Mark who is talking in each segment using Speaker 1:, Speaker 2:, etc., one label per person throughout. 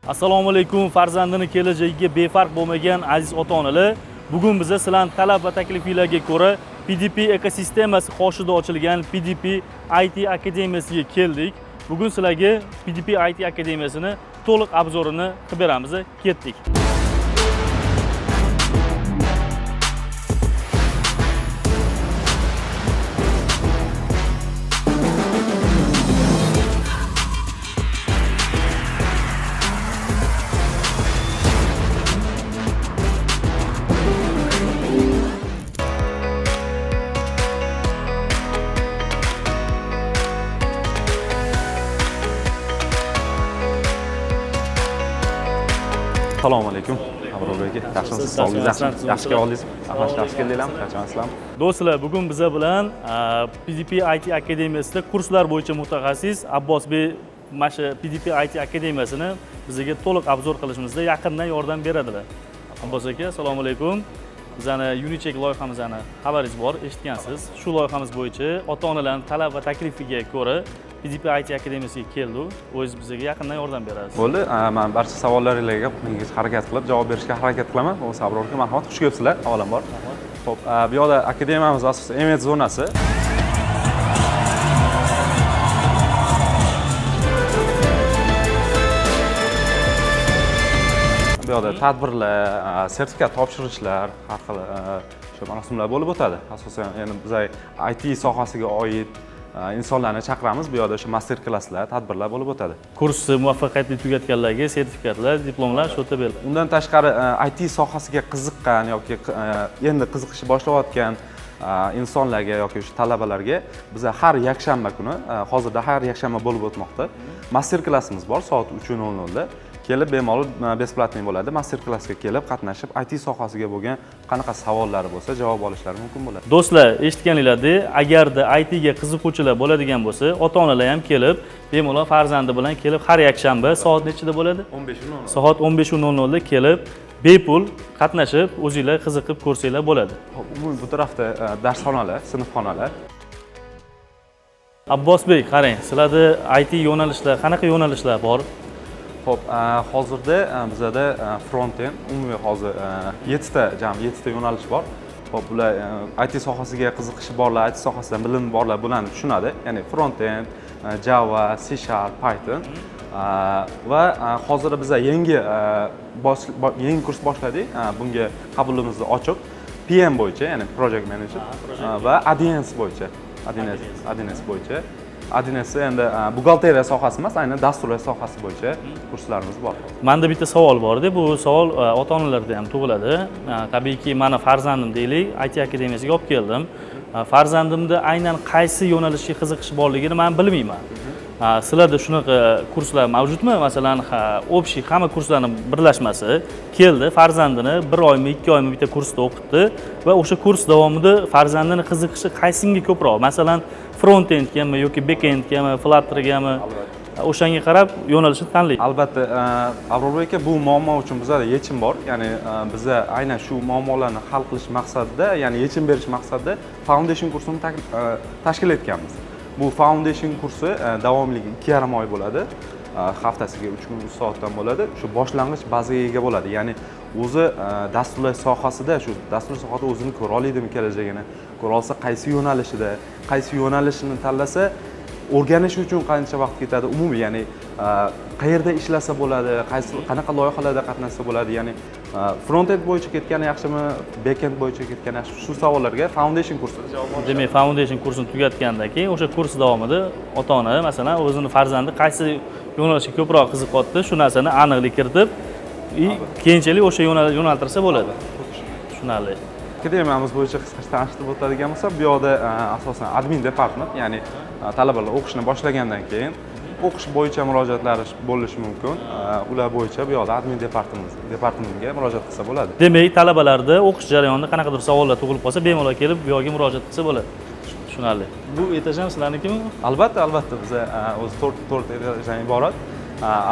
Speaker 1: Assalomu alaykum, farzandini kelajagiga befarq bo'lmagan aziz ota-onalar. Bugun biz sizlarning talab va taklifingizga ko'ra PDP ekosistemasi qoshida ochilgan PDP IT akademiyasiga keldik. Bugun sizlarga PDP IT akademiyasini to'liq obzorini qilib beramiz. Ketdik.
Speaker 2: Assalomu alaykum. Abror aka, yaxshimisiz? Sog'ligingiz yaxshimi? Yaxshi keldingiz? Yaxshi keldinglarmi? Qachonsizlar?
Speaker 1: Do'stlar, bugun biz bilan PDP IT akademiyasida kurslar bo'yicha mutaxassis Abbosbek mana shu PDP IT akademiyasini bizga to'liq obzor qilishimizda yaqindan yordam beradilar. Abbos aka, assalomu alaykum. Bizning Unicheck loyihamizni xabaringiz bor, eshitgansiz. Shu loyihamiz bo'yicha ota-onalarning talab va taklifiga ko'ra PDP IT akademiyasiga keldi. O'zingiz bizga yaqindan yordam berasiz.
Speaker 2: Bo'ldi, men barcha savollaringizga harakat qilib javob berishga harakat qilaman. O'z Abror aka, marhamat, xush kelibsizlar avvalambor. Xo'p, bu yoqda akademiyamiz asosan emet zonasi. Bu yoqda tadbirlar, sertifikat topshirishlar, har xil shu marosimlar bo'lib o'tadi. Asosan ya'ni biz IT sohasiga oid insonlarni chaqiramiz. Bu yoqda o'sha master klasslar, tadbirlar bo'lib o'tadi.
Speaker 1: Kursni muvaffaqiyatli tugatganlarga sertifikatlar, diplomlar shu yerda beriladi.
Speaker 2: Undan tashqari IT sohasiga qiziqqan yoki endi qiziqishni boshlayotgan insonlarga yoki o'sha talabalarga biz har yakshanba kuni, hozirda har yakshanba bo'lib o'tmoqda. Master klassimiz bor soat 3:00 da. Kelib bemalol besplatniy bo'ladi. Master klassga kelib qatnashib, IT sohasiga bo'lgan qanaqa savollari bo'lsa, javob olishlari mumkin bo'ladi.
Speaker 1: Do'stlar, eshitganinglardek, agarda IT ga qiziquvchilar bo'ladigan bo'lsa, ota-onalar ham kelib, bemalol farzandi bilan kelib har yakshanba soat nechida bo'ladi?
Speaker 2: 15:00.
Speaker 1: Soat 15:00 da kelib, bepul qatnashib, o'zingizlar qiziqib ko'rsanglar bo'ladi.
Speaker 2: Umumiy bu tarafda darsxonalar, sinfxonalar.
Speaker 1: Abbosbek, qarang, sizlarda IT yo'nalishlar, qanaqa yo'nalishlar bor?
Speaker 2: Xo'p, hozirda bizada front-end umumiy hozir 7 ta yo'nalish bor. Xo'p, bular IT sohasiga qiziqishi borlar, IT sohasidan bilimi borlar bularni tushunadi. Ya'ni front-end, Java, C#, Python va hozirda biz yangi kurs boshladik. Bunga qabulimiz ochiq. PM bo'yicha, ya'ni Project Manager va ADNS bo'yicha. ADNS endi buxgalteriya sohasi emas, aynan dasturlash sohasi bo'yicha kurslarimiz bor.
Speaker 1: Menda bitta savol bor-da, bu savol ota-onalarda ham tug'iladi. Tabiiyki, meni farzandim deylik, IT akademiyasiga olib keldim. Farzandimda aynan qaysi yo'nalishga qiziqishi borligini men bilmayman. Sizlarda shunaqa kurslar mavjudmi? Masalan, общий hamma kurslarning birlashmasi keldi, farzandini 1 oymi, 2 oymi bitta kursda o'qitdi va o'sha kurs davomida farzandini qiziqishi qaysiga ko'proq? Masalan, front-endgami yoki back-endgami, Flutter'gami o'shanga qarab yo'nalishni tanlaydi.
Speaker 2: Albatta, Abror aka, bu muammo uchun bizda yechim bor. Ya'ni biz aynan shu muammolarni hal qilish maqsadida, ya'ni yechim berish maqsadida Foundation kursini tashkil etganmiz. Bu Foundation kursi davomligi 2,5 oy bo'ladi. Haftasiga 3 kun 3 soatdan bo'ladi. Shu boshlang'ich bazaga ega bo'ladi. Ya'ni o'zi dasturlash sohasida, shu dasturlash sohasida o'zini ko'ra oladimi kelajagini, ko'ra olsa qaysi yo'nalishida, qaysi yo'nalishini tanlasa, o'rganish uchun qancha vaqt ketadi, umumiy, ya'ni qayerda ishlasa bo'ladi, qanaqa loyihalarda qatnashsa bo'ladi, ya'ni front-end bo'yicha ketgani yaxshimi, back-end bo'yicha ketgani yaxshimi, shu savollarga Foundation kursi javob oladi.
Speaker 1: Demak, Foundation kursini tugatgandan keyin o'sha kurs davomida ota-ona masalan o'zining farzandi qaysi yo'nalishga ko'proq qiziqyapti, sshu narsani aniqlik kiritib, keyinchalik o'sha yo'naltirsa bo'ladi. Tushunarli.
Speaker 2: Akademiyamiz bo'yicha qisqacha tanishtirib o'tadigan bo'lsa, bu yoqda asosan admin departament, ya'ni talabalar o'qishni boshlagandan keyin o'qish bo'yicha murojaatlari bo'lishi mumkin. Ular bo'yicha bu yoqda admin departamentiga murojaat qilsa bo'ladi.
Speaker 1: Demak, talabalarda o'qish jarayonida qanaqadir savollar tug'ilib qolsa, bemalol kelib bu yoqqa murojaat qilsa bo'ladi. Tushunarli. Bu etaj ham sizlarnikimi?
Speaker 2: Albatta, biz o'zi 4 etajdan iborat.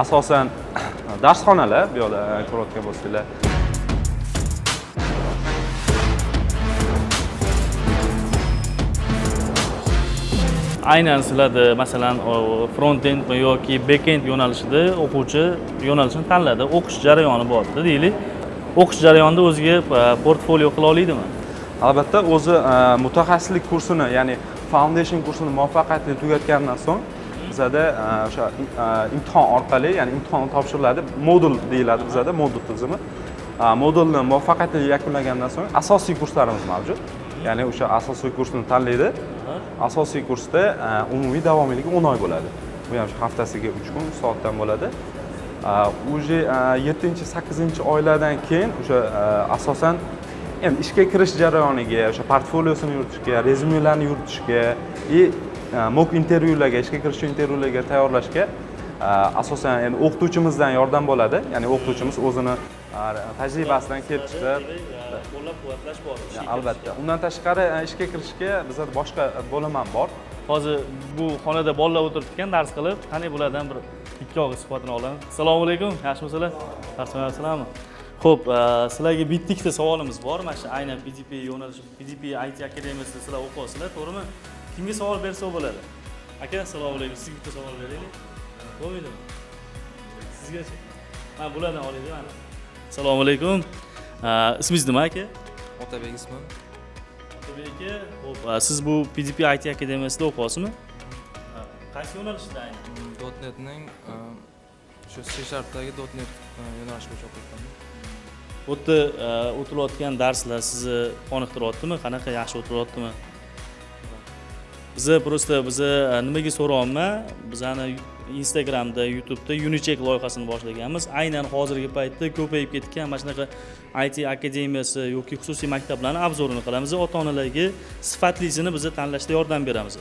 Speaker 2: Asosan darsxonalar, bu yoqda ko'rayotgan bo'lsanglar,
Speaker 1: aynan sizlarda masalan front-endmi yoki back-end yo'nalishida o'quvchi yo'nalishini tanladi, o'qish jarayoni borda deylik. O'qish jarayonida o'ziga portfolio qila oladimi?
Speaker 2: Albatta, o'zi mutaxassislik kursini, ya'ni foundation kursini muvaffaqiyatli tugatgandan so'ng bizada o'sha imtihon orqali, ya'ni imtihon topshiriladi, modul deyiladi bizada, modul tizimi. Modulni muvaffaqiyatli yakunlagandan so'ng asosiy kurslarimiz mavjud. Ya'ni o'sha asosiy kursni tanlaydi. Asosiy kursda umumiy davomiyligi 10 oy bo'ladi. Bu ham haftasiga 3 kun soatdan bo'ladi. Уже 7-8 oylardan keyin o'sha asosan endi ishga kirish jarayoniga, o'sha portfoliosini yuritishga, rezyumelarni yuritishga mock intervyularga, ishga kirish intervyularga tayyorlashga asosan endi o'qituvchimizdan yordam bo'ladi. Ya'ni o'qituvchimiz o'zini tajribasidan kelib chiqib,
Speaker 1: qo'llab-quvvatlash bor.
Speaker 2: Albatta. Undan tashqari ishga kirishga bizda boshqa bo'lim ham bor.
Speaker 1: Hozir bu xonada bolalar o'tirib ekan, dars qilib, qani bulardan bir ikki og'iz suhbatini olamiz. Assalomu alaykum, yaxshimisizlar? Yaxshimisizlarmi? Xo'p, sizlarga bitta savolimiz bor. Mana shu aynan PDP yo'nalishi, PDP IT akademiyasida sizlar o'qiyapsizlar, to'g'rimi? Kimga savol bersa bo'ladi? Aka, assalomu alaykum. Sizga bitta savol beraylik. Bo'lmaydimi? Sizgachi? Mana bulardan olaylik, mana. Assalomu alaykum. Ismingiz nima aka?
Speaker 3: Otabek ismim.
Speaker 1: Otabek aka, xo'p, siz bu PDP IT akademiyasida o'qiyapsizmi? Qaysi yo'nalishda aynan?
Speaker 3: .NETning shu C#dagi .NET yo'nalishi bo'yicha o'qiyapman.
Speaker 1: Bu yerda o'tilayotgan darslar sizni qoniqtiryaptimi? Qanaqa, yaxshi o'tiryaptimi? Biza nimaga so'rayapman? Bizani Instagramda, YouTube'da Unicheck loyihasini boshlaganmiz. Aynan hozirgi paytda ko'payib ketgan mana shunaqa IT akademiyasi yoki xususiy maktablarning obzorini qilamiz. Ota-onalarga sifatlisini biz tanlashda yordam beramiz.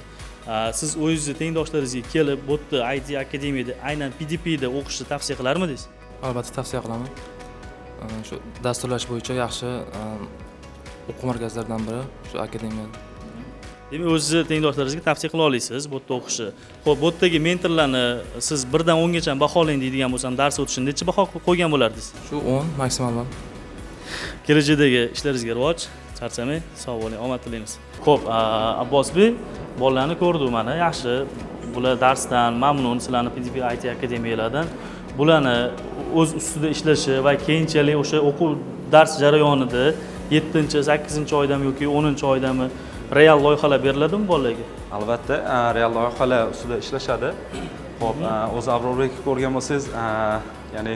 Speaker 1: Siz o'zingizni tengdoshlaringizga kelib, bu yerda IT akademiyada aynan PDP da o'qishni tavsiya qilarmidingiz?
Speaker 3: Albatta tavsiya qilaman. Shu dasturlash bo'yicha yaxshi o'quv markazlaridan biri shu akademiya.
Speaker 1: Demak, o'zingizni tengdoshlaringizga tavsiya qila olasiz bu yerda o'qishni. Xo'p, bu yerdagi mentorlarni siz 1 dan 10 gacha baholang deydigan bo'lsam, dars o'tishini necha baho qo'ygan bo'lardingiz?
Speaker 3: Shu 10 maksimal bor.
Speaker 1: Kelajakdagi ishlaringizga rivoj, charchamang, sog' bo'ling, omad tilaymiz. Xo'p, Abbosbek, bolalarni ko'rdik mana, yaxshi. Bular darsdan mamnun, sizlarning PDP IT akademiyalardan. Bularni o'z ustida ishlashi va keyinchalik o'sha o'quv dars jarayonida 7-8 oydami yoki 10-oydami real loyihalar beriladimi bolalarga?
Speaker 2: Albatta, real loyihalar ustida ishlashadi. Xo'p, o'zi Avrorbekni ko'rgan bo'lsangiz, ya'ni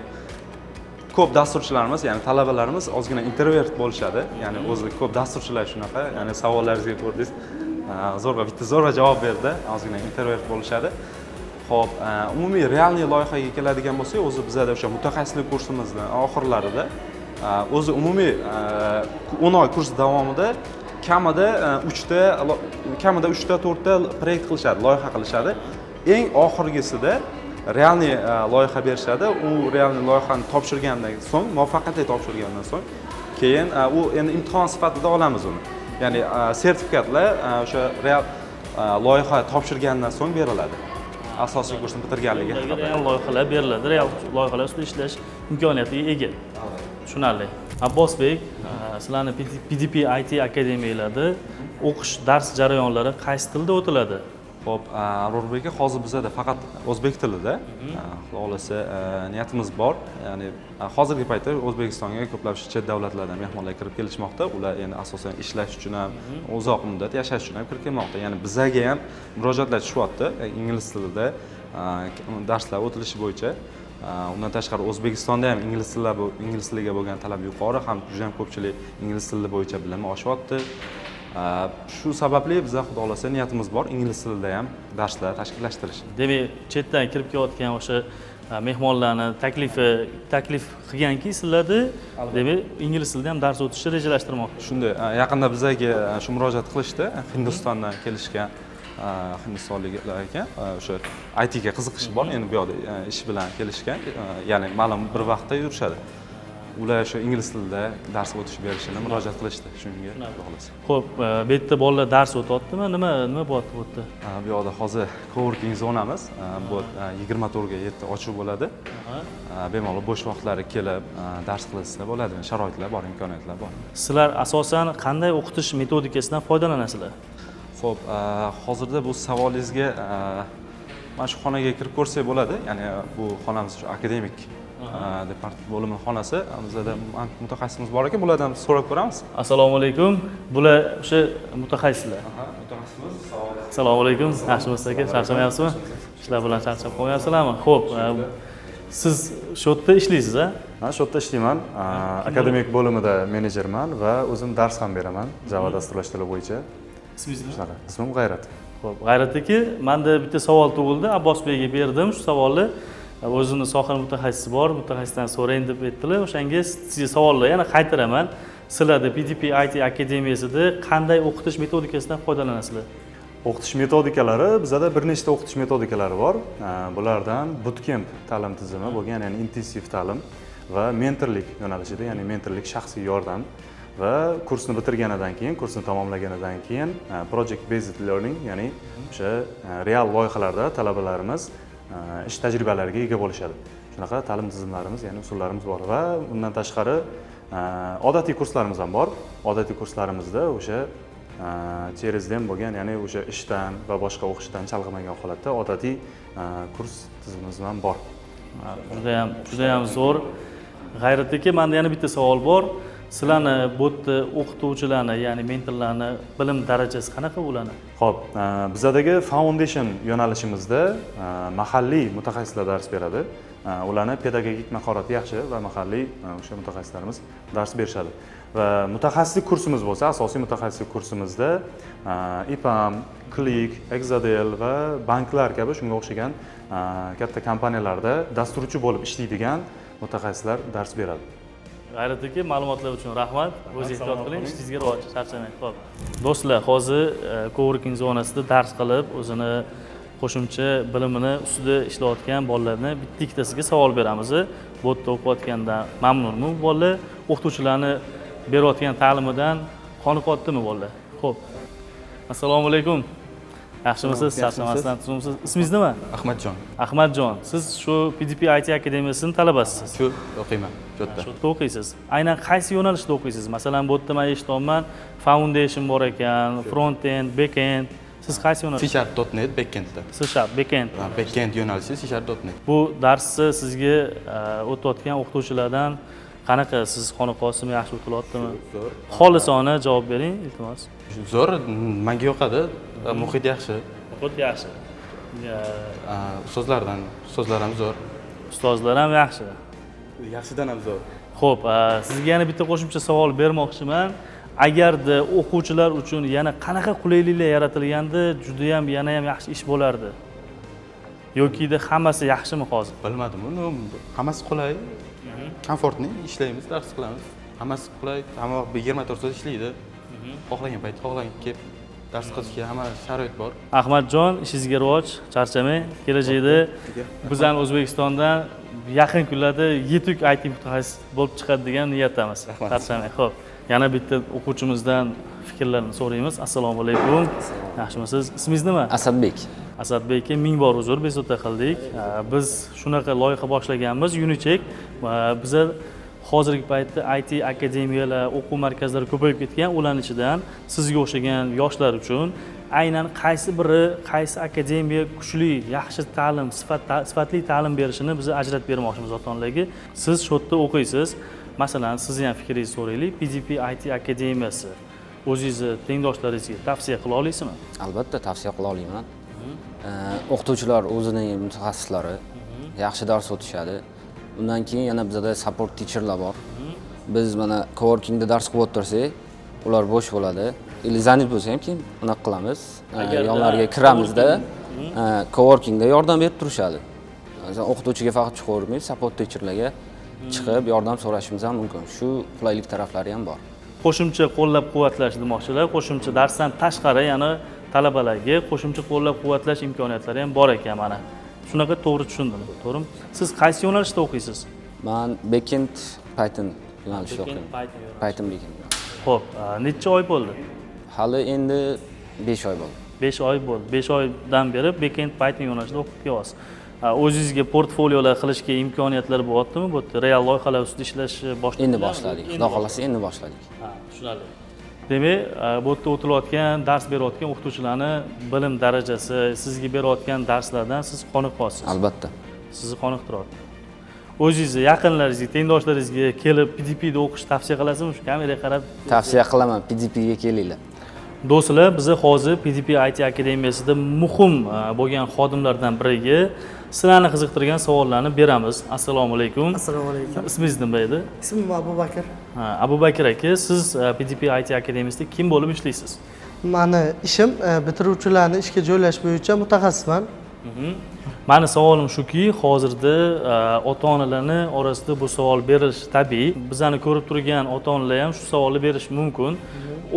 Speaker 2: ko'p dasturchilarimiz, ya'ni talabalarimiz ozgina introvert bo'lishadi. Ya'ni o'zi ko'p dasturchilar shunaqa, ya'ni savollaringizga ko'rdingiz, zo'rg'a javob berdi, ozgina introvert bo'lishadi. Xo'p, umumiy realniy loyihaga keladigan bo'lsak, o'zi bizada o'sha mutaxassislik kursimizni oxirlarida o'zi umumiy 10 oy kurs davomida kamida 3 ta 4 ta proyekt qilishadi, loyiha qilishadi. Eng oxirgisida realniy loyiha berishadi. U realniy loyihani topshirgandan so'ng, muvaffaqiyatli topshirgandan so'ng, keyin u endi imtihon sifatida olamiz uni. Ya'ni sertifikatlar o'sha real loyiha topshirgandan so'ng beriladi. Asosiy kursni bitirganligi haqida.
Speaker 1: Real loyihalar beriladi, real loyihalar ustida ishlash imkoniyatiga ega. Tushunarli. Abbosbek, sizlarning PDP IT akademiyalarida o'qish dars jarayonlari qaysi tilda o'tiladi?
Speaker 2: Xo'p, Avrobek aka, hozir bizada faqat o'zbek tilida, xudo xolasa niyatimiz bor. Ya'ni hozirgi paytda O'zbekistonga ko'plab chet davlatlardan mehmonlar kirib kelishmoqda. Ular endi asosan ishlash uchun ham, uzoq muddat yashash uchun ham kirib kelmoqda. Ya'ni bizga ham murojaatlar tushyapti ingliz tilida darslar o'tilishi bo'yicha. Undan tashqari O'zbekistonda ham ingliz tiliga bo'lgan talab yuqori, ham juda ham ko'pchilik ingliz tili bo'yicha bilimi oshyapti. Shu sababli bizga xudo xolasa niyatimiz bor ingliz tilida ham darslar tashkillashtirish.
Speaker 1: Demak, chetdan kirib kelayotgan o'sha mehmonlarni taklif qilganki sizlarda, demak, ingliz tilida ham dars o'tishni rejalashtirmoqchi.
Speaker 2: Shunday, yaqinda bizga shu murojaat qilishdi, Hindistondan kelishgan hindistonliklar ekan, o'sha IT ga qiziqishi bor, endi bu yoqda ish bilan kelishgan, ya'ni ma'lum bir vaqtda yurishadi. Ular shu ingliz tilida dars o'tish berishini murojaat qilishdi, shunga bog'liq.
Speaker 1: Xo'p, bu yerda bolalar dars o'tyaptimi? Nima bo'lyapti bu yerda?
Speaker 2: Bu yoqda hozir coworking zonamiz, bu 24 ga 7 ochiq bo'ladi. Bemalol bo'sh vaqtlari kelib dars qilishsa bo'ladi, sharoitlar bor, imkoniyatlar bor.
Speaker 1: Sizlar asosan qanday o'qitish metodikasidan foydalanasizlar?
Speaker 2: Xo'p, hozirda bu savolingizga mana shu xonaga kirib ko'rsak bo'ladi. Ya'ni bu xonamiz shu akademik departament bo'limi xonasi. Bizda mutaxassisimiz bor ekan, bulardan so'rab ko'ramiz.
Speaker 1: Assalomu alaykum. Bular o'sha mutaxassislar.
Speaker 2: Mutaxassisimiz,
Speaker 1: Assalomu alaykum. Yaxshimisiz aka? Charchamayapsizmi? Ishlar bilan charchab qolmayapsizlarmi? Xo'p, siz shu yerda ishlaysiz, a?
Speaker 4: Men shu yerda ishlayman. Akademik bo'limida menejerman va o'zim dars ham beraman Java dasturlash tili bo'yicha.
Speaker 1: Ismingiz nima?
Speaker 4: Ismim G'ayrat.
Speaker 1: Xo'p, G'ayrat aka, menda bitta savol tug'ildi. Abbos Beyga berdim shu savolni. O'zini soha mutaxassisi bor, mutaxassisdan so'rang deb aytdilar. O'shanga sizga savollar yana qaytaraman. Sizlarda PDP IT akademiyasida qanday o'qitish metodikasidan foydalanasizlar?
Speaker 4: O'qitish metodikalari bizda bir nechta o'qitish metodikalari bor. Bulardan bootcamp ta'lim tizimi bo'lgan, ya'ni intensiv ta'lim va mentorlik yo'nalishida, ya'ni mentorlik shaxsiy yordam va kursni bitirganidan keyin, kursni tamomlaganidan keyin project based learning, ya'ni o'sha real loyihalarda talabalarimiz ish tajribalariga ega bo'lishadi. Shunaqa ta'lim tizimlarimiz, ya'ni usullarimiz bor va undan tashqari odatiy kurslarimiz ham bor. Odatiy kurslarimizda o'sha cherezdem bo'lgan, ya'ni o'sha ishdan va boshqa o'qishdan chalg'imagan holatda odatiy kurs tizimimiz ham bor.
Speaker 1: Juda ham zo'r. G'ayrat aka, menda yana bitta savol bor. Sizlarni bu yerda o'qituvchilarni, ya'ni mentorlarni bilim darajasi qanaqa bo'ladi?
Speaker 4: Xo'p, bizdagi foundation yo'nalishimizda mahalliy mutaxassislar dars beradi. Ularni pedagogik mahorati yaxshi va mahalliy o'sha mutaxassislarimiz dars berishadi. Va mutaxassislik kursimiz bo'lsa, asosiy mutaxassislik kursimizda IPAM, Click, Exadel va banklar kabi shunga o'xshagan katta kompaniyalarda dasturchi bo'lib ishlaydigan mutaxassislar dars beradi.
Speaker 1: G'ayrat aka, ma'lumotlar uchun rahmat. O'zingiz ehtiyot qiling, ishingizga rivoj, charchamang. Xo'p. Do'stlar, hozir coworking zonasida dars qilib, o'zini qo'shimcha bilimini ustida ishlayotgan bolalarni bitta-ikkitasiga savol beramiz. Bu yerda o'qiyotgandan mamnunmi bolalar? O'qituvchilarni berayotgan ta'limidan qoniqyaptimi bolalar? Xo'p. Assalomu alaykum. Yaxshimisiz? Charchamasdan turibsiz. Ismingiz nima?
Speaker 5: Ahmadjon.
Speaker 1: Ahmadjon, siz shu PDP IT akademiyasining talabasisiz.
Speaker 5: Shu o'qiyman, shu yerda.
Speaker 1: Shu yerda o'qiysiz. Aynan qaysi yo'nalishda o'qiysiz? Masalan, bu yerda men eshityapman, foundation bor ekan, front end, back end. Siz qaysi yo'nalish?
Speaker 5: C#.net backendda.
Speaker 1: Backend.
Speaker 5: Backend yo'nalishi C#.net.
Speaker 1: Bu darsni sizga o'tayotgan o'qituvchilardan qanaqa, siz qoniqasizmi, yaxshi o'tilyaptimi?
Speaker 5: Zo'r.
Speaker 1: Xolisona javob bering, iltimos.
Speaker 5: Zo'r, menga yoqadi. Muhit yaxshi.
Speaker 1: Muhit yaxshi.
Speaker 5: Ustozlar ham zo'r.
Speaker 1: Ustozlar ham yaxshi.
Speaker 5: Yaxshidan ham zo'r.
Speaker 1: Xo'p, sizga yana bitta qo'shimcha savol bermoqchiman. Agarda o'quvchilar uchun yana qanaqa qulayliklar yaratilganda, juda ham yana ham yaxshi ish bo'lardi? Yokida hammasi yaxshimi hozir?
Speaker 5: Bilmadim, uni hammasi qulay. Komfortni ishlaymiz, dars qilamiz. Hammasi qulay, hamma 24 soat ishlaydi. Xohlagan payt, xohlagan kelib dars qilishga hamma sharoit bor.
Speaker 1: Ahmadjon, ishingizga rivoj, charchamang. Kelajakda bizdan O'zbekistondan yaqin kunlarda yetuk IT mutaxassis bo'lib chiqadi degan niyatdamiz. Charchamang. Xo'p. Yana bitta o'quvchimizdan fikrlarini so'raymiz. Assalomu alaykum. Yaxshimisiz? Ismingiz nima?
Speaker 6: Asadbek.
Speaker 1: Asadbekka ming bor uzr, bezovta qildik. Biz shunaqa loyiha boshlaganmiz, Unicheck. Biza hozirgi paytda IT akademiyalar, o'quv markazlari ko'payib ketgan. Ularning ichidan sizga o'xshagan yoshlar uchun aynan qaysi biri, qaysi akademiya kuchli, yaxshi ta'lim, sifatli ta'lim berishini biz ajratib bermoqchimiz ota-onalarga. Siz shu yerda o'qiysiz. Masalan, sizni ham fikringizni so'raylik. PDP IT akademiyasi o'zingizni tengdoshlaringizga tavsiya qila olasizmi?
Speaker 6: Albatta tavsiya qila olaman. O'qituvchilar o'zining mutaxassislari yaxshi dars o'tishadi. Undan keyin yana bizda support teacherlar bor. Biz mana coworkingda dars qilib o'tirsak, ular bo'sh bo'ladi. Ili zanit bo'lsa ham keyin unaqa qilamiz. Yonlariga kiramizda coworkingda yordam berib turishadi. O'qituvchiga faqat chiqavermaymiz, support teacherlarga chiqib yordam so'rashimiz ham mumkin. Shu qulaylik taraflari ham bor.
Speaker 1: Qo'shimcha qo'llab-quvvatlash demoqchilar. Qo'shimcha darsdan tashqari yana talabalarga qo'shimcha qo'llab-quvvatlash imkoniyatlari ham bor ekan mana. Shunaqa to'g'ri tushundimmi? To'g'rimi? Siz qaysi yo'nalishda o'qiysiz?
Speaker 6: Men backend Python yo'nalishida o'qiyman. Python backend.
Speaker 1: Xo'p, necha oy bo'ldi?
Speaker 6: Hali endi 5 oy bo'ldi.
Speaker 1: 5 oy bo'ldi. 5 oydan beri backend Python yo'nalishida o'qib kelyapsiz. O'zingizga portfoliolar qilishga imkoniyatlar bo'lyaptimi? Bu real loyihalar ustida ishlashni boshladik.
Speaker 6: Endi boshladik. Xudo xolasa endi boshladik.
Speaker 1: Ha, tushunarli. demak bu yerda o'tilayotgan dars berayotgan o'qituvchilarni bilim darajasi sizga berayotgan darslardan siz qoniqyapsiz.
Speaker 6: Albatta.
Speaker 1: Sizni qoniqtiradi. O'zingizni yaqinlaringizga tengdoshlaringizga kelib PDPda o'qish tavsiya qilasizmi? Shu kameraga qarab
Speaker 6: Tavsiya qilaman, PDPga kelinglar.
Speaker 1: do'stlar, biz hozir PDP IT akademiyasida muhim bo'lgan xodimlardan biriga sizlarni qiziqtirgan savollarni beramiz. Assalomu alaykum.
Speaker 7: Assalomu alaykum.
Speaker 1: Ismingiz nima edi?
Speaker 7: Ismim Abubakir.
Speaker 1: Abubakir aka, siz PDP IT akademiyasida kim bo'lib ishlaysiz?
Speaker 7: Mani ishim bitiruvchilarni ishga joylash bo'yicha mutaxassisman.
Speaker 1: Mani savolim shuki, hozirda ota-onalarni orasida bu savol berilishi tabiiy. Bizani ko'rib turgan ota-onalar ham shu savolni berishi mumkin.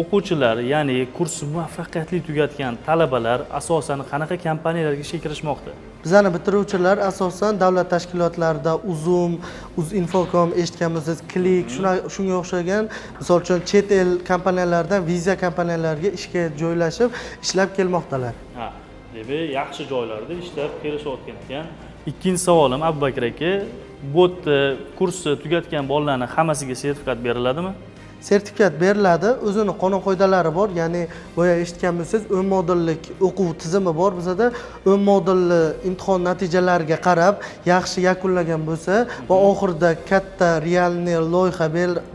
Speaker 1: O'quvchilar, ya'ni kursni muvaffaqiyatli tugatgan talabalar asosan qanaqa kompaniyalarga ishga kirishmoqda?
Speaker 7: Bizani bitiruvchilar asosan davlat tashkilotlarida Uzum, Uzinfocom eshitgan bo'lsangiz, Click, shunga o'xshagan, misol uchun chet el kompaniyalaridan viza kompaniyalariga ishga joylashib, ishlab kelmoqdalar.
Speaker 1: Ha, demak, yaxshi joylarda ishlab kelishayotgan ekan. Ikkinchi savolim Abubakir aka, bu kursni tugatgan bolalarning hammasiga sertifikat beriladimi?
Speaker 7: Sertifikat beriladi, o'zini qonun qoidalari bor, ya'ni boya eshitgan bo'lsangiz 10 modullik o'quv tizimi bor bizada. 10 modulli imtihon natijalariga qarab yaxshi yakunlagan bo'lsa va oxirida katta realniy loyiha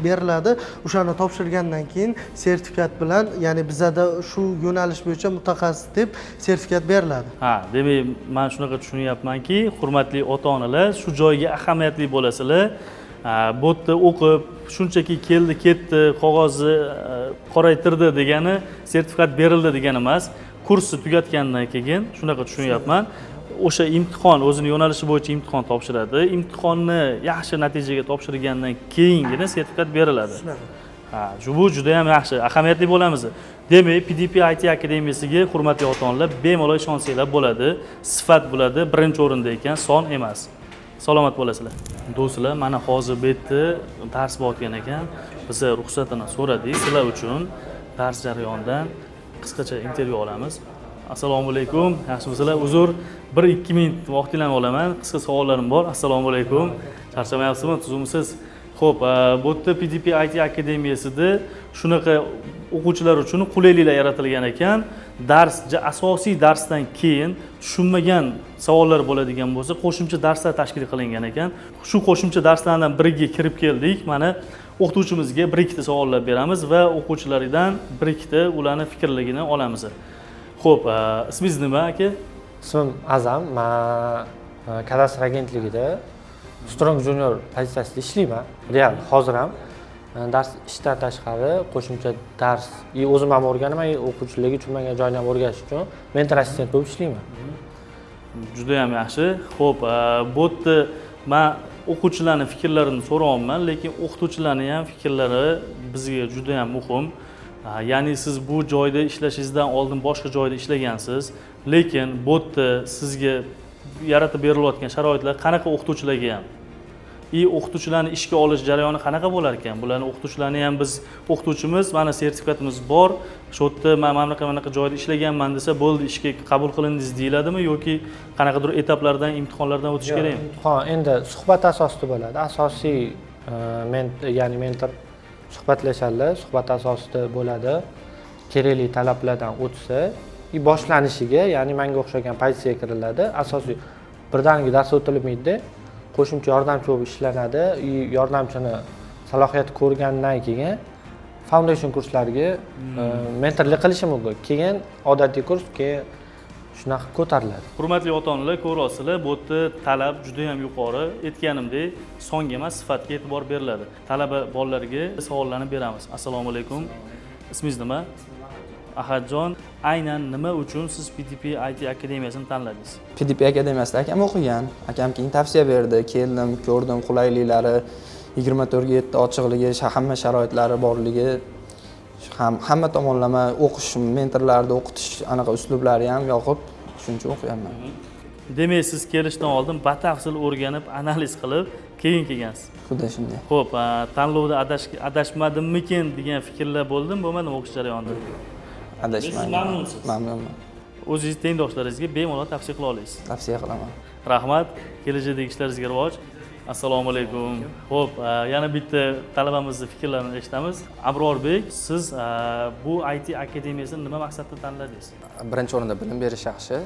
Speaker 7: beriladi. O'shani topshirgandan keyin sertifikat bilan, ya'ni bizada shu yo'nalish bo'yicha mutaxassis deb sertifikat beriladi.
Speaker 1: Ha, demak, men shunaqa tushunyapmanki, hurmatli ota-onalar, shu joyga ahamiyatli bo'lasizlar. Bu yerda o'qib, shunchaki keldi, ketdi, qog'ozni qoraytirdi degani, sertifikat berildi degani emas. Kursni tugatgandan keyin shunaqa tushunyapman. O'sha imtihon, o'zini yo'nalishi bo'yicha imtihon topshiradi. Imtihonni yaxshi natijaga topshirgandan keyingina sertifikat beriladi. Ha, bu juda ham yaxshi, ahamiyatli bo'lamiz. Demak, PDP IT akademiyasiga hurmatli ota-onalar bemalol ishonsanglar bo'ladi. Sifat bo'ladi, birinchi o'rinda ekan, son emas. Salomat bo'lasizlar. Do'stlar, mana hozir bu yerda dars bo'layotgan ekan. Biz ruxsatini so'radik. Sizlar uchun dars jarayonidan qisqacha intervyu olamiz. Assalomu alaykum. Yaxshimisizlar? Uzr, 1-2 minut vaqtingizni olaman. Qisqa savollarim bor. Assalomu alaykum. Charchamayapsizmi? Tuzumsiz? Xo'p, bu yerda PDP IT akademiyasida shunaqa o'quvchilar uchun qulayliklar yaratilgan ekan. Asosiy darsdan keyin tushunmagan savollar bo'ladigan bo'lsa, qo'shimcha darslar tashkil qilingan ekan. Shu qo'shimcha darslardan biriga kirib keldik. Mana o'qituvchimizga 1-2 ta savollar beramiz va o'quvchilardan 1-2 ta ularning fikrligini olamiz. Xo'p, ismingiz nima aka?
Speaker 8: Ismim Azam. Men kadastr agentligida Strong Junior pozitsiyasida ishlayman. Real hozir ham dars ishdan tashqari qo'shimcha dars o'zim ham o'rganaman, o'quvchilarga tushunmagan joyini ham o'rganish uchun mentor assistent bo'lib ishlayman.
Speaker 1: Juda ham yaxshi. Xo'p, bu yerda men o'quvchilarning fikrlarini so'rayapman, lekin o'qituvchilarning ham fikrlari bizga juda ham muhim. Ya'ni siz bu joyda ishlashingizdan oldin boshqa joyda ishlagansiz, lekin bu yerda sizga yaratib berilayotgan sharoitlar qanaqa o'qituvchilarga ham o'qituvchilarni ishga olish jarayoni qanaqa bo'lar ekan? Bularni o'qituvchilarni ham biz o'qituvchimiz, mana sertifikatimiz bor. Shu yerda men mana joyda ishlaganman desa, bo'ldi, ishga qabul qilindingiz deyiladimi yoki qanaqadir etaplardan, imtihonlardan o'tish kerakmi?
Speaker 8: Imtihon endi suhbat asosida bo'ladi. Asosiy ya'ni mentor suhbatlashadilar, suhbat asosida bo'ladi. Kerakli talablardan o'tsa, boshlanishiga, ya'ni menga o'xshagan pozitsiyaga kiriladi. Asosiy birdaniga dars o'tilmaydi. Qo'shimcha yordamchi bo'lib ishlanadi. Yordamchini salohiyati ko'rgandan keyin foundation kurslariga mentorlik qilishi mumkin. Keyin odatiy kurs, keyin shunaqa ko'tariladi.
Speaker 1: Hurmatli ota-onalar, ko'ryapsizlar, bu yerda talab juda ham yuqori. Aytganimdek, songa emas, sifatga e'tibor beriladi. Talaba bolalarga savollarni beramiz. Assalomu alaykum. Ismingiz nima? Ahadjon, aynan nima uchun siz PDP IT akademiyasini tanladingiz?
Speaker 9: PDP akademiyasida akam o'qigan. Akam keyin tavsiya berdi. Keldim, ko'rdim qulayliklari, 24/7 ochiqligi, hamma sharoitlari borligi, hamma tomonlama o'qish, mentorlarni o'qitish anaqa uslublari ham yoqib, shuning uchun o'qiyapman.
Speaker 1: Demak, siz kelishdan oldin batafsil o'rganib, analiz qilib, keyin kelgansiz.
Speaker 9: Xuddi shunday.
Speaker 1: Xo'p, tanlovda adashmadimmikin degan fikrlar bo'ldimi, bo'lmadimi o'qish jarayonida?
Speaker 9: Adashmayman.
Speaker 1: Mamnunsiz?
Speaker 9: Mamnunman.
Speaker 1: O'zingiz tengdoshlaringizga bemalol tavsiya qila olasiz.
Speaker 9: Tavsiya qilaman.
Speaker 1: Rahmat, kelajakdagi ishlaringizga rivoj. Assalomu alaykum. Xo'p, yana bitta talabamizning fikrlarini eshitamiz. Abrorbek, siz bu IT akademiyasini nima maqsadda tanladingiz?
Speaker 3: Birinchi o'rinda bilim berish yaxshi.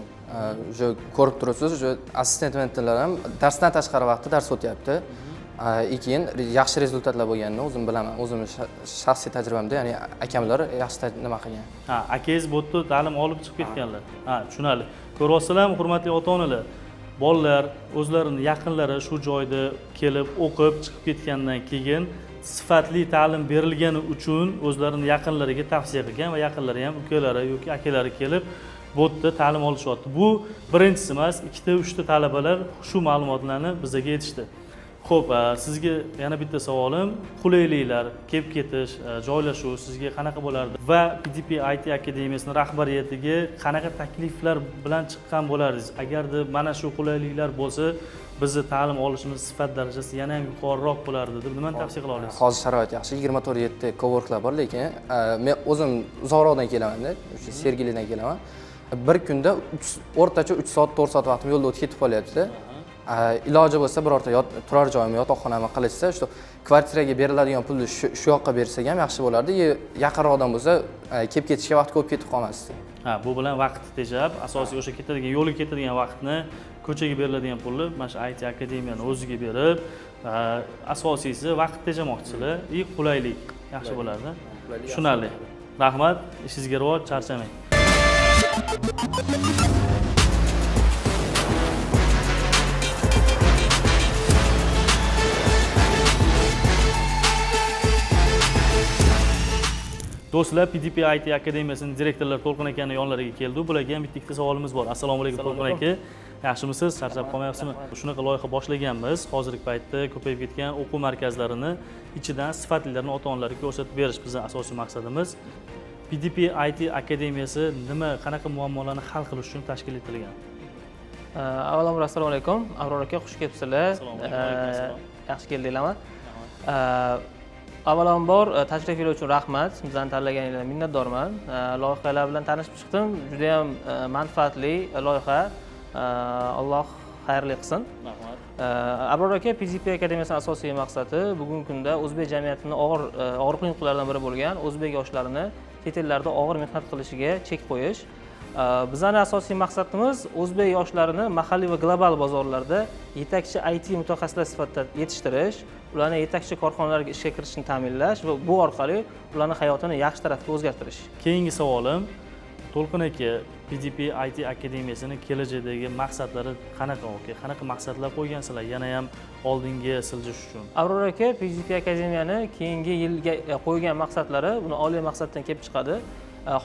Speaker 3: O'sha ko'rib turibsiz, o'sha assistent mentorlar ham darsdan tashqari vaqtda dars o'tyapti. Keyin yaxshi rezultatlar bo'lganini o'zim bilaman. O'zimni shaxsiy tajribamda, ya'ni akamlar yaxshi nima qilgan.
Speaker 1: Akangiz bu yerda ta'lim olib chiqib ketganlar. Tushunarli. Ko'ryapsizlarmi, hurmatli ota-onalar? Bolalar o'zlarining yaqinlari shu joyda kelib o'qib chiqib ketgandan keyin sifatli ta'lim berilgani uchun o'zlarining yaqinlariga tavsiya qilgan va yaqinlari ham ukalari yoki akalari kelib bu yerda ta'lim olishyapti. Bu birinchisi emas, ikkita, uchta talabalar shu ma'lumotlarni bizga aytishdi. Xo'p, sizga yana bitta savolim, qulayliklar, kelib ketish, joylashuv sizga qanaqa bo'lardi va PDP IT akademiyasining rahbariyatiga qanaqa takliflar bilan chiqqan bo'lardingiz? Agarda mana shu qulayliklar bo'lsa, bizni ta'lim olishimiz sifat darajasi yana ham yuqoriroq bo'lardi deb nimani tavsiya qila olasiz?
Speaker 3: Hozir sharoit yaxshi, 24/7 coworklar bor, lekin men o'zim Uzoqroqdan kelaman-da, o'sha Sergelidan kelaman. Bir kunda o'rtacha 3 soat, 4 soat vaqtim yo'lda o'tib ketib qolyapti. Iloji bo'lsa birorta turar joyimni, yotoqxonamni qilishsa, shu kvartiraga beriladigan pulni shu yoqqa bersak ham yaxshi bo'lardi. Yaqinroqdan bo'lsa, kelib ketishga vaqt ko'p ketib qolmasdi.
Speaker 1: Bu bilan vaqt tejab, asosiy o'sha ketadigan, yo'lga ketadigan vaqtni, ko'chaga beriladigan pulni mana shu IT akademiyani o'ziga berib, asosiysi vaqt tejamoqchilar, qulaylik yaxshi bo'lardi. Tushunarli. Rahmat, ishingizga rivoj, charchamang. Do'stlar, PDP IT akademiyasining direktorlari To'lqin akaning yonlariga keldi. Bularga ham bitta savolimiz bor. Assalomu alaykum To'lqin aka. Yaxshimisiz? Charchab qolmayapsizmi? Shunaqa loyiha boshlaganmiz. Hozirgi paytda ko'payib ketgan o'quv markazlarini ichidan sifatlilarni ota-onalarga ko'rsatib berish bizning asosiy maqsadimiz. PDP IT akademiyasi nima, qanaqa muammolarni hal qilish uchun tashkil etilgan?
Speaker 10: Avvalambor assalomu alaykum. Abror aka, xush kelibsizlar. Yaxshi keldinglarmi? Avvalambor tashrifinglar uchun rahmat. Bizani tanlaganingizdan minnatdorman. Loyihalar bilan tanishib chiqdim. Juda ham manfaatli loyiha. Alloh xayrli qilsin.
Speaker 1: Rahmat.
Speaker 10: Abror aka, PDP akademiyasining asosiy maqsadi bugungi kunda o'zbek jamiyatining og'riqli nuqtalaridan biri bo'lgan o'zbek yoshlarini chet ellarda og'ir mehnat qilishiga chek qo'yish. Bizning asosiy maqsadimiz o'zbek yoshlarini mahalliy va global bozorlarda yetakchi IT mutaxassislar sifatida yetishtirish, ularni yetakchi korxonalarga ishga kirishini ta'minlash va bu orqali ularning hayotini yaxshi tarafga o'zgartirish.
Speaker 1: Keyingi savolim, To'lqin aka, PDP IT akademiyasining kelajakdagi maqsadlari qanaqa? Qanaqa maqsadlar qo'ygansizlar yana ham oldinga siljish uchun?
Speaker 10: Abror aka, PDP akademiyani keyingi yilga qo'ygan maqsadlari buni oliy maqsaddan kelib chiqadi.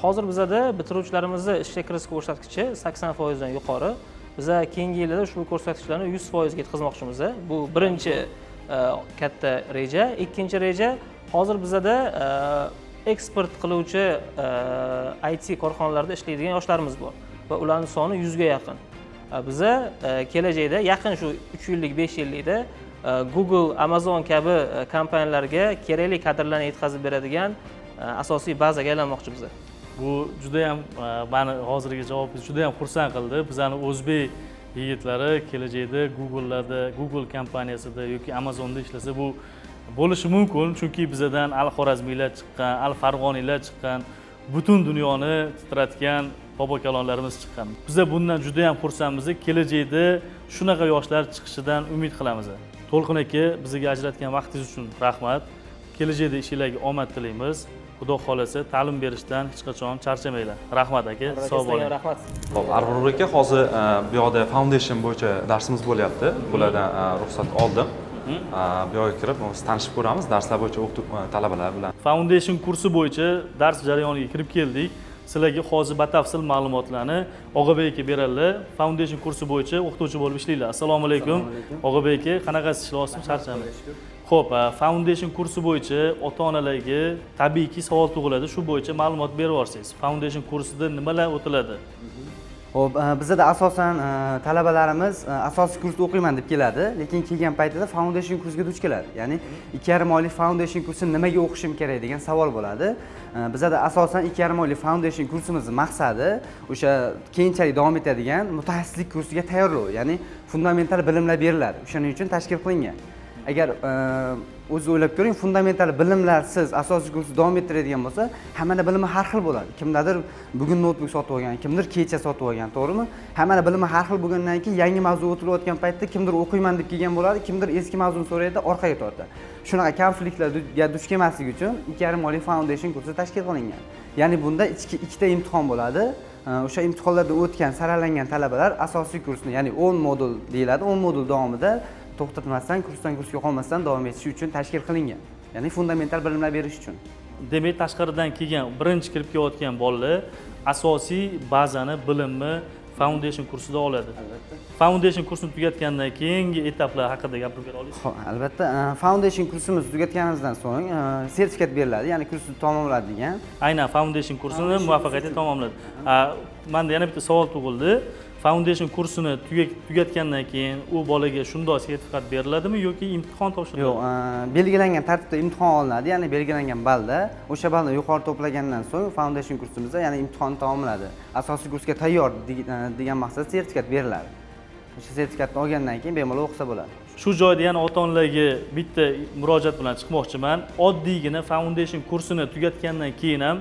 Speaker 10: Hozir bizda bitiruvchilarimizni ishga kirish ko'rsatkichi 80% dan yuqori. Biz keyingi yillarda ushbu ko'rsatkichlarni 100% ga yetkazmoqchimiz. Bu birinchi katta reja. Ikkinchi reja, hozir bizda eksport qiluvchi IT korxonalarda ishlaydigan yoshlarimiz bor va ularning soni 100 ga yaqin. Biz kelajakda yaqin shu 3 yillik, 5 yillikda Google, Amazon kabi kompaniyalarga kerakli kadrlarni yetkazib beradigan asosiy bazaga aylanmoqchimiz.
Speaker 1: Bu juda ham meni hozirgi javobingiz juda ham xursand qildi. Bizning o'zbek yigitlari kelajakda Google kompaniyasida yoki Amazonda ishlasa bu bo'lishi mumkin, chunki bizdan al-Xorazmiylar chiqqan, al-Farg'oniylar chiqqan, butun dunyoni titratgan bobokalonlarimiz chiqqan. Biz bundan juda ham xursandmiz. Kelajakda shunaqa yoshlar chiqishidan umid qilamiz. To'lqin aka, bizga ajratgan vaqtingiz uchun rahmat. Kelajakda ishingizga omad tilaymiz. Xudo xolasa ta'lim berishdan hech qachon charchamanglar. Rahmat aka, sog' bo'ling.
Speaker 10: Rahmat.
Speaker 2: Xo'p, Abror aka, hozir bu yoqda foundation bo'yicha darsimiz bo'lyapti. Bulardan ruxsat oldim. Bu yoqqa kirib, tanishib ko'ramiz, darslar bo'yicha talabalar bilan.
Speaker 1: Foundation kursi bo'yicha dars jarayoniga kirib keldik. Sizlarga hozir batafsil ma'lumotlarni Og'abek aka beradilar. Foundation kursi bo'yicha o'qituvchi bo'lib ishlaylar. Assalomu alaykum. Og'abek aka, qanaqasiz ishlayapsiz? Charchamang. Xo'p, foundation kursi bo'yicha ota-onalarga tabiiyki savol tug'iladi. Shu bo'yicha ma'lumot berib yuborsangiz. Foundation kursida nimalar o'tiladi?
Speaker 11: Xo'p, bizda asosan talabalarimiz asosiy kursda o'qiyman deb keladi, lekin kelgan paytida foundation kursiga duch keladi. Ya'ni 2,5 oylik foundation kursini nimaga o'qishim kerak degan savol bo'ladi. Bizda asosan 2,5 oylik foundation kursimizning maqsadi o'sha keyinchalik davom etadigan mutaxassislik kursiga tayyorlov, ya'ni fundamental bilimlar beriladi. O'shaning uchun tashkil qilingan. Agar o'zingiz o'ylab ko'ring, fundamental bilimlarsiz asosiy kursni davom ettiradigan bo'lsa, hammaning bilimi har xil bo'ladi. Kimdadir bugun notebook sotib olgan, kimdir kecha sotib olgan, to'g'rimi? Hammaning bilimi har xil bo'lgandan keyin yangi mavzu o'tilayotgan paytda kimdir o'qiyman deb kelgan bo'ladi, kimdir eski mavzuni so'raydi, orqaga tortadi. Shunaqa konfliktlarga duch kelmaslik uchun 2,5 oylik foundation kursi tashkil qilingan. Ya'ni bunda ikkita imtihon bo'ladi. O'sha imtihonlardan o'tgan, saralangan talabalar asosiy kursni, ya'ni 10 modul deyiladi, 10 modul davomida to'xtatmasdan, kursdan kursga qolmasdan davom etish uchun tashkil qilingan. Ya'ni fundamental bilimlar berish uchun.
Speaker 1: Demak, tashqaridan kelgan birinchi kirib kelayotgan bolalar asosiy bazani, bilimni foundation kursida oladi. Albatta. Foundation kursini tugatgandan keyingi etaplar haqida gapirib bera olasizmi?
Speaker 11: Xo'p, albatta. Foundation kursimizni tugatganimizdan so'ng sertifikat beriladi, ya'ni kursni tamomladi degan.
Speaker 1: Aynan foundation kursini muvaffaqiyatli tamomladi. Menda yana bitta savol tug'ildi. Foundation kursini tugatgandan keyin u bolaga shundoq sertifikat beriladimi yoki imtihon topshiriladi?
Speaker 11: Yo'q, belgilangan tartibda imtihon olinadi, ya'ni belgilangan balda. O'sha balni yuqori to'plagandan so'ng foundation kursimizda yana imtihonni tamomladi. Asosiy kursga tayyor degan maqsadda sertifikat beriladi. O'sha sertifikatni olgandan keyin bemalol o'qisa bo'ladi.
Speaker 1: Shu joyda yana ota-onalarga bitta murojaat bilan chiqmoqchiman. Oddiygina foundation kursini tugatgandan keyin ham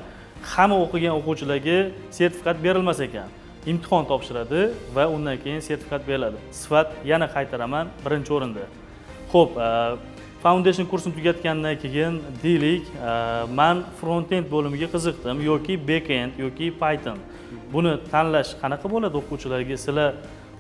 Speaker 1: hamma o'qigan o'quvchilarga sertifikat berilmas ekan. Imtihon topshiradi va undan keyin sertifikat beriladi. Sifat yana qaytaraman, birinchi o'rinda. Xo'p, foundation kursini tugatgandan keyin deylik, men front-end bo'limiga qiziqdim yoki back-end yoki Python. Buni tanlash qanaqa bo'ladi o'quvchilarga? Sizlar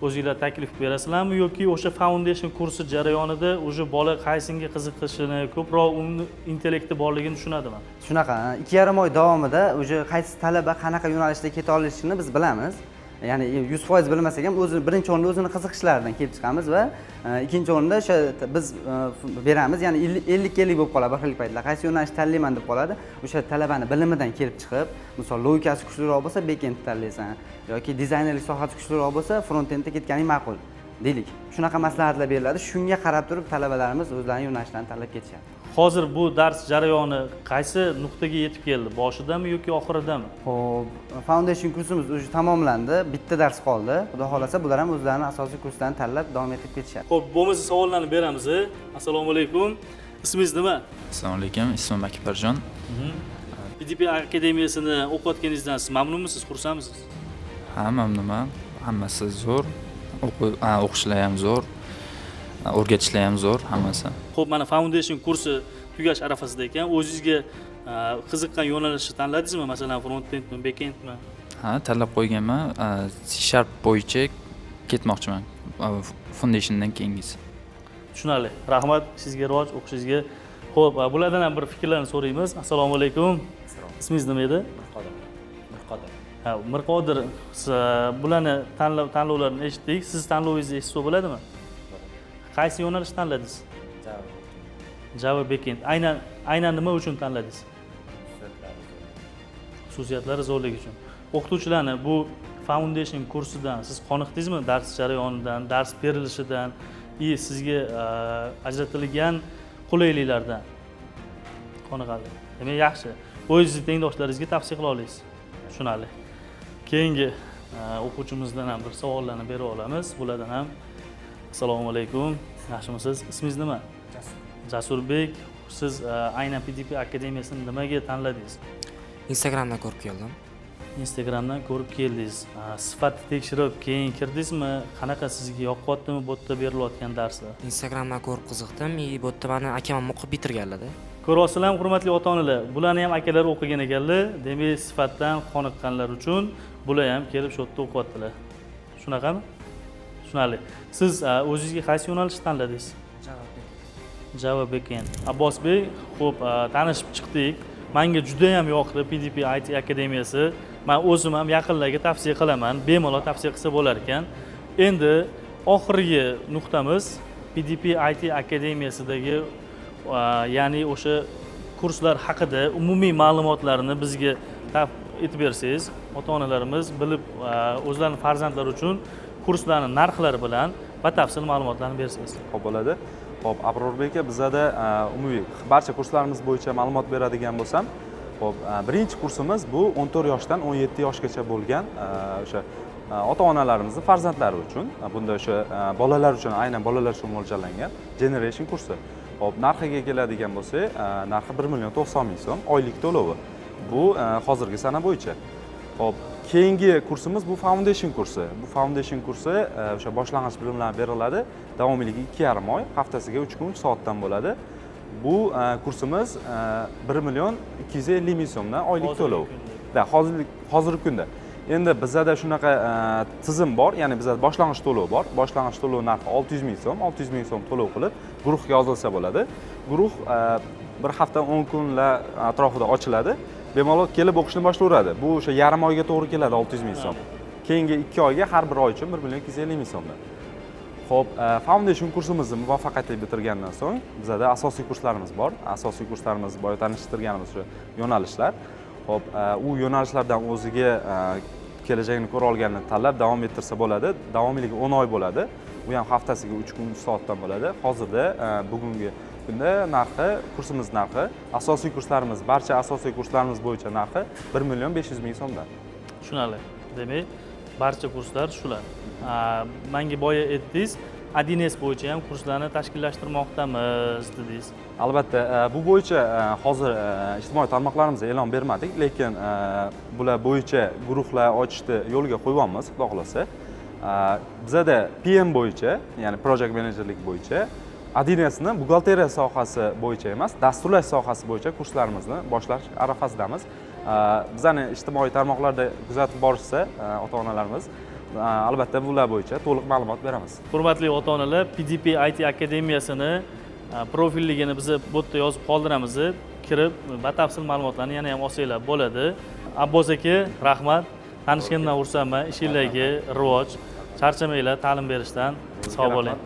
Speaker 1: o'zingizlar taklif berasizlarmi yoki o'sha foundation kursi jarayonida o'sha bola qaysiga qiziqishini, ko'proq uni intellekti borligini tushunadimi?
Speaker 11: Shunaqa, 2,5 oy davomida o'sha qaysi talaba qanaqa yo'nalishda keta olishini biz bilamiz. Ya'ni 100% bilmasak ham birinchi o'rinda o'zini qiziqishlaridan kelib chiqamiz va ikkinchi o'rinda o'sha biz beramiz, ya'ni 50-50 bo'lib qoladi bir xil paytlar. Qaysi yo'nalishni tanlayman deb qoladi. O'sha talabani bilimidan kelib chiqib, misol logikasi kuchliroq bo'lsa back-end tanlaysan yoki dizaynerlik sohasi kuchliroq bo'lsa front-endga ketganing ma'qul deylik. Shunaqa maslahatlar beriladi. Shunga qarab turib talabalarimiz o'zlarining yo'nalishlarini tanlab ketishadi.
Speaker 1: Hozir bu dars jarayoni qaysi nuqtaga yetib keldi? Boshidami yoki oxiridami?
Speaker 11: Xo'p, foundation kursimiz o'zi tamomlandi. Bitta dars qoldi. Xudo xolasa bular ham o'zlarining asosiy kurslarini tanlab davom etib ketishadi.
Speaker 1: Xo'p, bo'lmasa savollarni beramiz. Assalomu alaykum. Ismingiz nima?
Speaker 12: Assalomu alaykum. Ismim Akbarjon.
Speaker 1: PDP akademiyasini o'qiyotganingizdan siz mamnunmisiz, xursandmisiz?
Speaker 12: Ha, mamnunman. Hammasi zo'r. O'qishlar ham zo'r. O'rgatishlar ham zo'r, hammasi.
Speaker 1: Xo'p, mana foundation kursi tugash arafasida ekan, o'zingizga qiziqqan yo'nalishni tanladingizmi? Masalan, front-endmi, back-endmi?
Speaker 12: Ha, tanlab qo'yganman. C# bo'yicha ketmoqchiman. Foundationdan keyingisi.
Speaker 1: Tushunarli. Rahmat sizga, rivoj o'qishingizga. Xo'p, bulardan ham bir fikrlarni so'raymiz. Assalomu alaykum. Ismingiz nima edi?
Speaker 13: Mirqodir.
Speaker 1: Ha, Mirqodir. Bularni tanlovlarni eshitdik. Siz tanlovingizni eshitsa bo'ladimi? Qaysi yo'nalishni tanladingiz? Java backend. Aynan nima uchun tanladingiz? Xususiyatlari zo'rligi uchun. O'qituvchilarni bu foundation kursidan siz qoniqdingizmi? Dars jarayonidan, dars berilishidan, sizga ajratilgan qulayliklardan qoniqadi. Demak, yaxshi. O'zingizni tengdoshlaringizga tavsiya qila olasiz. Tushunarli. Keyingi o'quvchimizdan ham bir savollarni berib olamiz. Bulardan ham assalomu alaykum. Yaxshimisiz? Ismingiz nima? Jasurbek. Siz aynan PDP akademiyasini nimaga tanladingiz?
Speaker 14: Instagramdan ko'rib keldim.
Speaker 1: Instagramdan ko'rib keldingiz. Sifatni tekshirib keyin kirdingizmi? Qanaqa sizga yoqqyaptimi bu yerda berilayotgan darslar?
Speaker 14: Instagramdan ko'rib qiziqdim. Bu yerda meni akam o'qib bitirganlar-da.
Speaker 1: Ko'ryapsizlar, hurmatli ota-onalar. Bularni ham akalari o'qigan ekanlar. Demak, sifatdan qoniqqanlar uchun bular ham kelib shu yerda o'qiyaptilar. Shunaqami? Tushunarli. Siz o'zingizga qaysi yo'nalishni tanladingiz? Java backend. Abbosbek, xo'p, tanishib chiqdik. Menga juda ham yoqdi PDP IT akademiyasi. Men o'zim ham yaqinlarga tavsiya qilaman. Bemalol tavsiya qilsa bo'lar ekan. Endi oxirgi nuqtamiz PDP IT akademiyasidagi ya'ni o'sha kurslar haqida umumiy ma'lumotlarni bizga aytib bersangiz, ota-onalarimiz bilib o'zlarining farzandlari uchun kurslarning narxlari bilan batafsil ma'lumotlarni bersangiz.
Speaker 2: Xo'p bo'ladi. Xo'p, Abrorbek aka, bizada umumiy barcha kurslarimiz bo'yicha ma'lumot beradigan bo'lsam, xo'p, birinchi kursimiz bu 14 yoshdan 17 yoshgacha bo'lgan o'sha ota-onalarimizning farzandlari uchun, bunda o'sha bolalar uchun, aynan bolalar uchun mo'ljallangan Generation kursi. Xo'p, narxiga keladigan bo'lsak, narxi 1.90.000 so'm oylik to'lovi. Bu hozirgi sana bo'yicha. Xo'p, keyingi kursimiz bu Foundation kursi. Bu Foundation kursi o'sha boshlang'ich bilimlar beriladi. Davomiyligi 2,5 oy, haftasiga 3 kun 3 soatdan bo'ladi. Bu kursimiz 1.250.000 so'mdan oylik to'lov. Hozirgi kunda. Endi bizada shunaqa tizim bor, ya'ni bizada boshlang'ich to'lov bor. Boshlang'ich to'lov narxi 600.000 so'm, 600.000 so'm to'lov qilib guruhga yozilsa bo'ladi. Guruh bir hafta 10 kunlar atrofida ochiladi. Bemalol kelib o'qishni boshlayveradi. Bu o'sha yarim oyga to'g'ri keladi 600.000 so'm. Keyingi 2 oyga har bir oy uchun 1.250.000 so'mdan. Xo'p, Foundation kursimizni muvaffaqiyatli bitirgandan so'ng bizada asosiy kurslarimiz bor. Asosiy kurslarimiz boya tanishtirganimiz shu yo'nalishlar. Xo'p, u yo'nalishlardan o'ziga kelajakni ko'ra olganini tanlab davom ettirsa bo'ladi. Davomiyligi 10 oy bo'ladi. Bu ham haftasiga 3 kun 3 soatdan bo'ladi. Hozirda bugungi kunda narxi, kursimiz narxi, asosiy kurslarimiz, barcha asosiy kurslarimiz bo'yicha narxi 1.500.000 so'mdan.
Speaker 1: Tushunarli. Demak, barcha kurslar shular. Menga boya aytdingiz, Adines bo'yicha ham kurslarni tashkillashtirmoqdamiz dedingiz.
Speaker 2: Albatta, bu bo'yicha hozir ijtimoiy tarmoqlarimizda e'lon bermadik, lekin bular bo'yicha guruhlar ochishni yo'lga qo'yyapmiz, xudo xolasa. Bizada PM bo'yicha, ya'ni project managerlik bo'yicha, Adinesni buxgalteriya sohasi bo'yicha emas, dasturlash sohasi bo'yicha kurslarimizni boshlash arafasidamiz. Bizning ijtimoiy tarmoqlarda kuzatib borishsa, ota-onalarimiz albatta bular bo'yicha to'liq ma'lumot beramiz.
Speaker 1: Hurmatli ota-onalar, PDP IT akademiyasini profilligini biz bu yerda yozib qoldiramiz. Kirib batafsil ma'lumotlarni yana ham olsanglar bo'ladi. Abbos aka, rahmat. Tanishgandan xursandman. Ishingizga rivoj, charchamanglar ta'lim berishdan. Sog' bo'ling.